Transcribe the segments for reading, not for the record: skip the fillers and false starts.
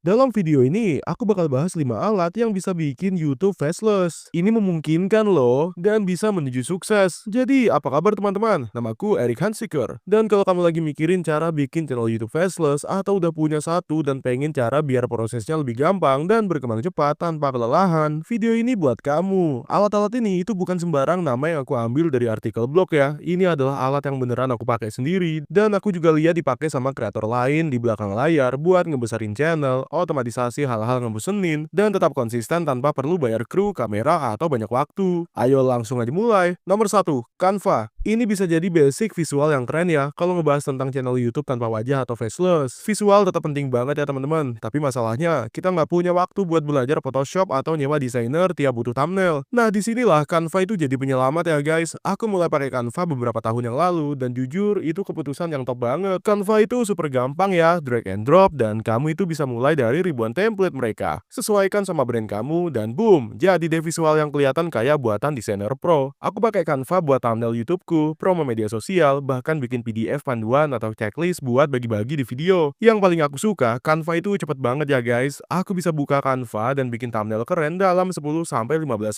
Dalam video ini, aku bakal bahas 5 alat yang bisa bikin YouTube faceless. Ini memungkinkan loh, dan bisa menuju sukses. Jadi, apa kabar teman-teman? Namaku Eric Hansiker. Dan kalau kamu lagi mikirin cara bikin channel YouTube faceless, atau udah punya satu dan pengen cara biar prosesnya lebih gampang dan berkembang cepat tanpa kelelahan, video ini buat kamu. Alat-alat ini itu bukan sembarang nama yang aku ambil dari artikel blog ya. Ini adalah alat yang beneran aku pakai sendiri, dan aku juga lihat dipakai sama kreator lain di belakang layar buat ngebesarin channel, otomatisasi hal-hal ngebosenin, dan tetap konsisten tanpa perlu bayar kru, kamera, atau banyak waktu. Ayo langsung aja mulai. Nomor satu, Canva. Ini bisa jadi basic visual yang keren ya kalau ngebahas tentang channel YouTube tanpa wajah atau faceless. Visual tetap penting banget ya teman-teman, tapi masalahnya kita nggak punya waktu buat belajar Photoshop atau nyewa desainer tiap butuh thumbnail. Nah disinilah Canva itu jadi penyelamat ya guys. Aku mulai pakai Canva beberapa tahun yang lalu dan jujur itu keputusan yang top banget. Canva itu super gampang ya, drag and drop, dan kamu itu bisa mulai dari ribuan template mereka. Sesuaikan sama brand kamu dan boom, jadi deh visual yang kelihatan kayak buatan desainer pro. Aku pakai Canva buat thumbnail YouTubeku, promo media sosial, bahkan bikin PDF panduan atau checklist buat bagi-bagi di video. Yang paling aku suka, Canva itu cepet banget ya guys. Aku bisa buka Canva dan bikin thumbnail keren dalam 10-15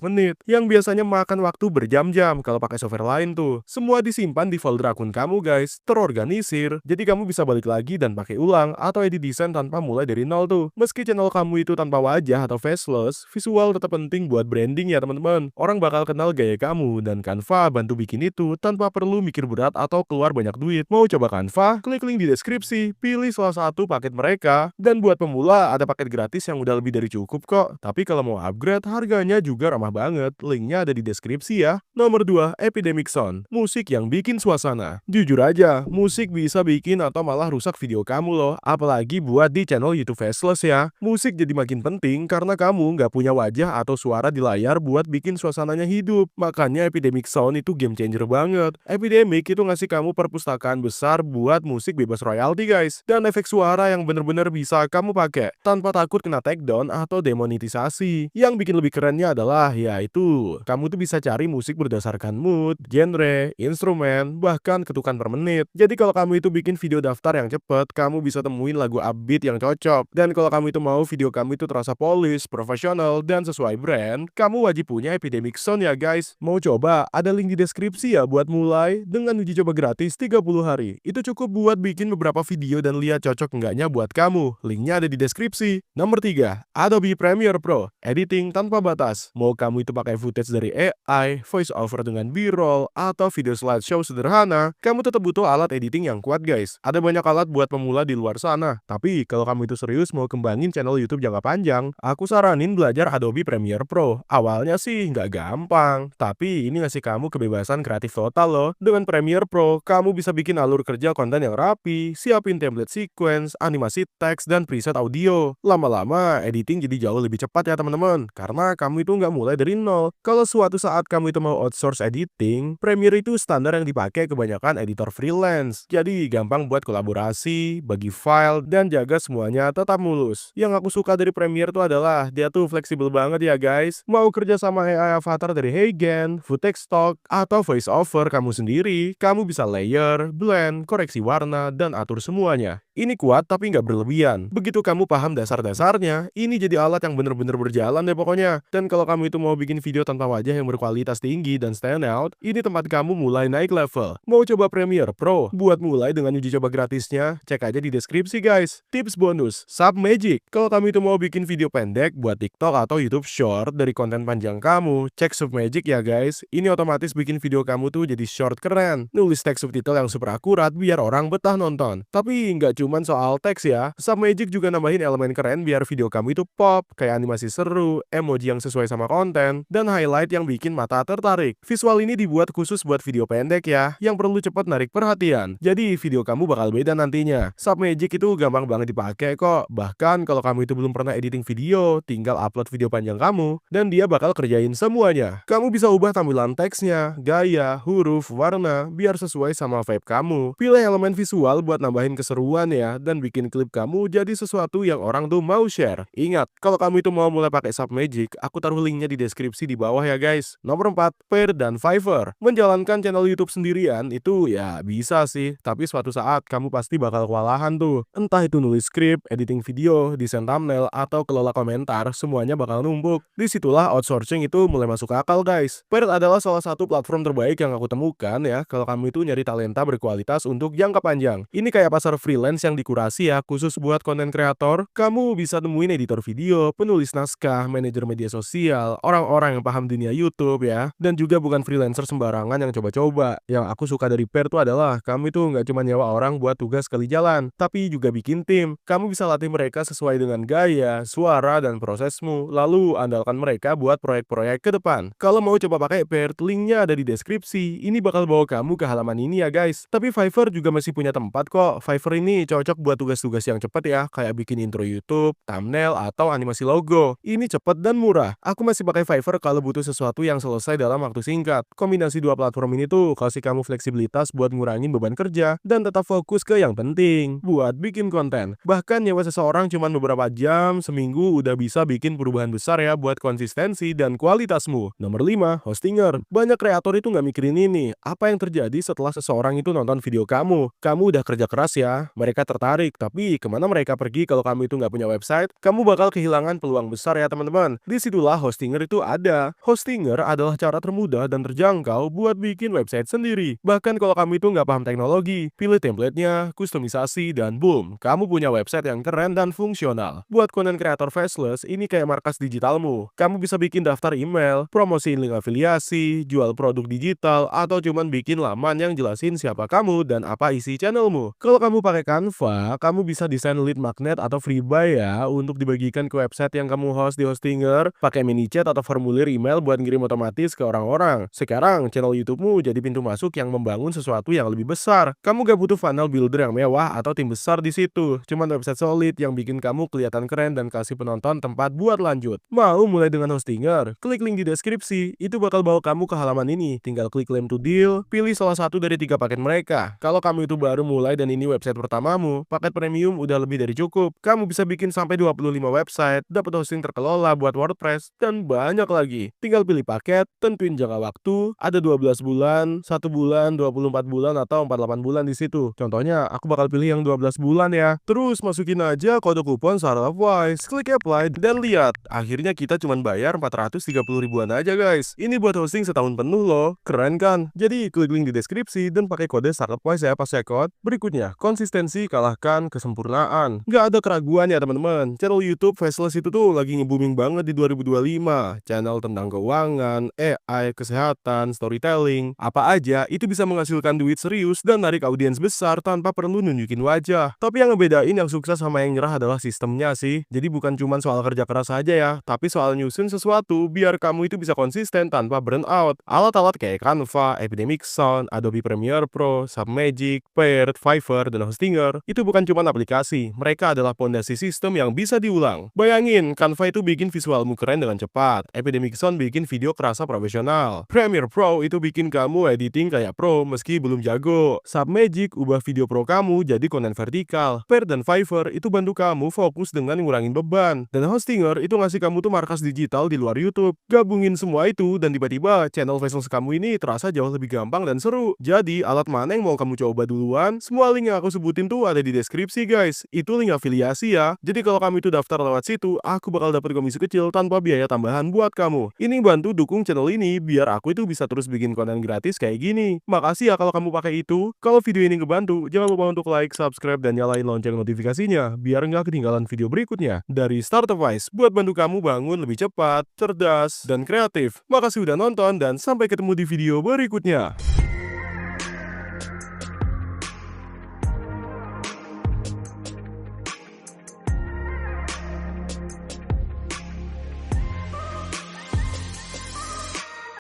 menit, yang biasanya makan waktu berjam-jam kalau pakai software lain tuh. Semua disimpan di folder akun kamu guys, terorganisir, jadi kamu bisa balik lagi dan pakai ulang atau edit desain tanpa mulai dari nol tuh. Meski channel kamu itu tanpa wajah atau faceless, visual tetap penting buat branding ya teman-teman. Orang bakal kenal gaya kamu, dan Canva bantu bikin itu tanpa perlu mikir berat atau keluar banyak duit. Mau coba Canva? Klik link di deskripsi, pilih salah satu paket mereka. Dan buat pemula ada paket gratis yang udah lebih dari cukup kok. Tapi kalau mau upgrade, harganya juga ramah banget. Linknya ada di deskripsi ya. Nomor 2, Epidemic Sound. Musik yang bikin suasana. Jujur aja, musik bisa bikin atau malah rusak video kamu loh. Apalagi buat di channel YouTube faceless ya. Musik jadi makin penting karena kamu nggak punya wajah atau suara di layar buat bikin suasananya hidup. Makanya Epidemic Sound itu game changer banget. Epidemic itu ngasih kamu perpustakaan besar buat musik bebas royalti guys. Dan efek suara yang bener-bener bisa kamu pakai tanpa takut kena takedown atau demonetisasi. Yang bikin lebih kerennya adalah yaitu kamu tuh bisa cari musik berdasarkan mood, genre, instrumen, bahkan ketukan per menit. Jadi kalau kamu itu bikin video daftar yang cepet, kamu bisa temuin lagu upbeat yang cocok. Dan kalau kamu itu mau video kamu itu terasa polis, profesional, dan sesuai brand, kamu wajib punya Epidemic Sound ya guys. Mau coba? Ada link di deskripsi ya buat mulai. Dengan uji coba gratis 30 hari. Itu cukup buat bikin beberapa video dan lihat cocok enggaknya buat kamu. Linknya ada di deskripsi. Nomor 3, Adobe Premiere Pro. Editing tanpa batas. Mau kamu itu pakai footage dari AI, voice over dengan B-roll, atau video slideshow sederhana, kamu tetap butuh alat editing yang kuat guys. Ada banyak alat buat pemula di luar sana. Tapi kalau kamu itu serius mau kembangin channel YouTube jangka panjang, aku saranin belajar Adobe Premiere Pro. Awalnya sih nggak gampang, tapi ini ngasih kamu kebebasan kreatif total loh. Dengan Premiere Pro, kamu bisa bikin alur kerja konten yang rapi, siapin template sequence, animasi teks, dan preset audio. Lama-lama, editing jadi jauh lebih cepat ya teman-teman, karena kamu itu nggak mulai dari nol. Kalau suatu saat kamu itu mau outsource editing, Premiere itu standar yang dipakai kebanyakan editor freelance. Jadi gampang buat kolaborasi, bagi file, dan jaga semuanya tetap mulus. Yang aku suka dari Premiere itu adalah dia tuh fleksibel banget ya guys. Mau kerja sama AI avatar dari Heigen, footage stock, atau voice over kamu sendiri, kamu bisa layer, blend, koreksi warna, dan atur semuanya. Ini kuat tapi nggak berlebihan. Begitu kamu paham dasar-dasarnya, ini jadi alat yang bener-bener berjalan deh pokoknya. Dan kalau kamu itu mau bikin video tanpa wajah yang berkualitas tinggi dan stand out, ini tempat kamu mulai naik level. Mau coba Premiere Pro? Buat mulai dengan uji coba gratisnya, cek aja di deskripsi guys. Tips bonus, Submagic. Kalau kamu itu mau bikin video pendek buat TikTok atau YouTube Short dari konten panjang kamu, cek Submagic ya guys. Ini otomatis bikin video kamu tuh jadi short keren. Nulis teks subtitle yang super akurat biar orang betah nonton. Tapi nggak cuman soal teks ya, Submagic juga nambahin elemen keren biar video kamu itu pop, kayak animasi seru, emoji yang sesuai sama konten, dan highlight yang bikin mata tertarik. Visual ini dibuat khusus buat video pendek ya, yang perlu cepat narik perhatian. Jadi video kamu bakal beda nantinya. Submagic itu gampang banget dipakai kok. Bahkan kalau kamu itu belum pernah editing video, tinggal upload video panjang kamu, dan dia bakal kerjain semuanya. Kamu bisa ubah tampilan teksnya, gaya, huruf, warna, biar sesuai sama vibe kamu. Pilih elemen visual buat nambahin keseruan ya, dan bikin klip kamu jadi sesuatu yang orang tuh mau share. Ingat, kalau kamu itu mau mulai pakai Submagic, aku taruh linknya di deskripsi di bawah ya guys. Nomor 4, Pair dan Fiverr. Menjalankan channel YouTube sendirian itu ya bisa sih, tapi suatu saat kamu pasti bakal kewalahan tuh. Entah itu nulis skrip, editing video, desain thumbnail, atau kelola komentar, semuanya bakal numpuk. Disitulah outsourcing itu mulai masuk akal guys. Paired adalah salah satu platform terbaik yang aku temukan ya kalau kamu itu nyari talenta berkualitas untuk jangka panjang. Ini kayak pasar freelance yang dikurasi ya, khusus buat konten kreator. Kamu bisa nemuin editor video, penulis naskah, manajer media sosial, orang-orang yang paham dunia YouTube ya. Dan juga bukan freelancer sembarangan yang coba-coba. Yang aku suka dari Paired tuh adalah kamu itu nggak cuma nyewa orang buat tugas sekali jalan, tapi juga bikin tim. Kamu bisa latih mereka sesuai dengan gaya, suara, dan prosesmu. Lalu andalkan mereka buat proyek-proyek ke depan. Kalau mau coba pakai Paired, linknya ada di deskripsi. Ini bakal bawa kamu ke halaman ini ya guys. Tapi Fiverr juga masih punya tempat kok. Fiverr ini cocok buat tugas-tugas yang cepat ya, kayak bikin intro YouTube, thumbnail, atau animasi logo. Ini cepat dan murah. Aku masih pakai Fiverr kalau butuh sesuatu yang selesai dalam waktu singkat. Kombinasi dua platform ini tuh kasih kamu fleksibilitas buat ngurangin beban kerja dan tetap fokus ke yang penting, buat bikin konten. Bahkan nyewa seseorang cuma beberapa jam, seminggu udah bisa bikin perubahan besar ya buat konsistensi dan kualitasmu. Nomor 5, Hostinger. Banyak kreator itu nggak mikirin ini. Apa yang terjadi setelah seseorang itu nonton video kamu? Kamu udah kerja keras ya, mereka tertarik, tapi kemana mereka pergi kalau kamu itu nggak punya website? Kamu bakal kehilangan peluang besar ya teman-teman. Disitulah Hostinger itu ada. Hostinger adalah cara termudah dan terjangkau buat bikin website sendiri. Bahkan kalau kamu itu nggak paham teknologi, pilih template-nya, kustomisasi, dan boom, kamu punya website yang keren dan fungsional. Buat konten kreator faceless, ini kayak markas digitalmu. Kamu bisa bikin daftar email, promosiin link afiliasi, jual produk digital, atau cuman bikin laman yang jelasin siapa kamu dan apa isi channelmu. Kalau kamu pakai Canva, kamu bisa desain lead magnet atau free buy ya untuk dibagikan ke website yang kamu host di Hostinger, pakai mini chat atau formulir email buat ngirim otomatis ke orang-orang. Sekarang channel YouTube-mu jadi pintu masuk yang membangun sesuatu yang lebih besar. Kamu gak butuh funnel builder yang mewah atau tim besar di situ. Cuman website solid yang bikin kamu kelihatan keren dan kasih penonton tempat buat lanjut. Mau mulai dengan Hostinger? Klik link di deskripsi. Itu bakal bawa kamu ke halaman ini. Tinggal klik claim to deal, pilih salah satu dari 3 paket mereka. Kalau kamu itu baru mulai dan ini website pertamamu, paket premium udah lebih dari cukup. Kamu bisa bikin sampai 25 website, dapat hosting terkelola buat WordPress, dan banyak lagi. Tinggal pilih paket, tentuin jangka waktu, ada 12 bulan, 1 bulan, 24 bulan, atau 48 bulan di situ. Contohnya, aku bakal pilih yang 12 bulan ya. Terus masukin aja kode kupon StartupWise, klik apply, dan lihat. Akhirnya kita cuma bayar 430 ribuan aja guys. Ini buat hosting setahun penuh loh. Keren kan? Jadi klik link di deskripsi dan pakai kode StartupWise ya pas checkout. Berikutnya, konsistensi kalahkan kesempurnaan. Gak ada keraguan ya teman-teman. Channel YouTube Faceless itu tuh lagi nge-booming banget di 2025. Channel tentang keuangan, AI, kesehatan, storytelling, apa aja itu bisa menghasilkan duit serius dan narik audiens besar tanpa perlu nunjukin wajah. Tapi yang ngebedain yang sukses sama yang nyerah adalah sistemnya sih. Jadi bukan cuma soal kerja keras aja ya, tapi soal nyusun sesuatu biar kamu itu bisa konsisten tanpa burn out. Alat-alat kayak Canva, Epidemic Sound, Adobe Premiere Pro, Submagic, Paired, Fiverr, dan Hostinger itu bukan cuma aplikasi, mereka adalah pondasi sistem yang bisa diulang. Bayangin, Canva itu bikin visualmu keren dengan cepat, Epidemic Sound bikin video kerasa profesional, Premiere Pro itu bikin kamu editing kayak pro meski belum jago, Submagic ubah video pro kamu jadi konten vertikal, Paired dan Fiverr itu bantu kamu fokus dengan ngurangin beban, dan Hostinger itu ngasih kamu tuh markas digital di luar YouTube. Gabungin semua itu dan tiba-tiba channel faceless kamu ini terasa jauh lebih gampang dan seru. Jadi alat mana yang mau kamu coba duluan? Semua link yang aku sebutin tuh ada di deskripsi guys. Itu link afiliasi ya. Jadi kalau kamu itu daftar lewat situ, aku bakal dapat komisi kecil tanpa biaya tambahan buat kamu. Ini bantu dukung channel ini biar aku itu bisa terus bikin konten gratis kayak gini. Makasih ya kalau kamu pakai itu. Kalau video ini ngebantu, jangan lupa untuk like, subscribe, dan nyalain lonceng notifikasinya biar nggak ketinggalan video berikutnya dari StartupWise buat bantu kamu bangun lebih cepat, cerdas, dan kreatif. Makasih udah nonton dan sampai ketemu di video berikutnya.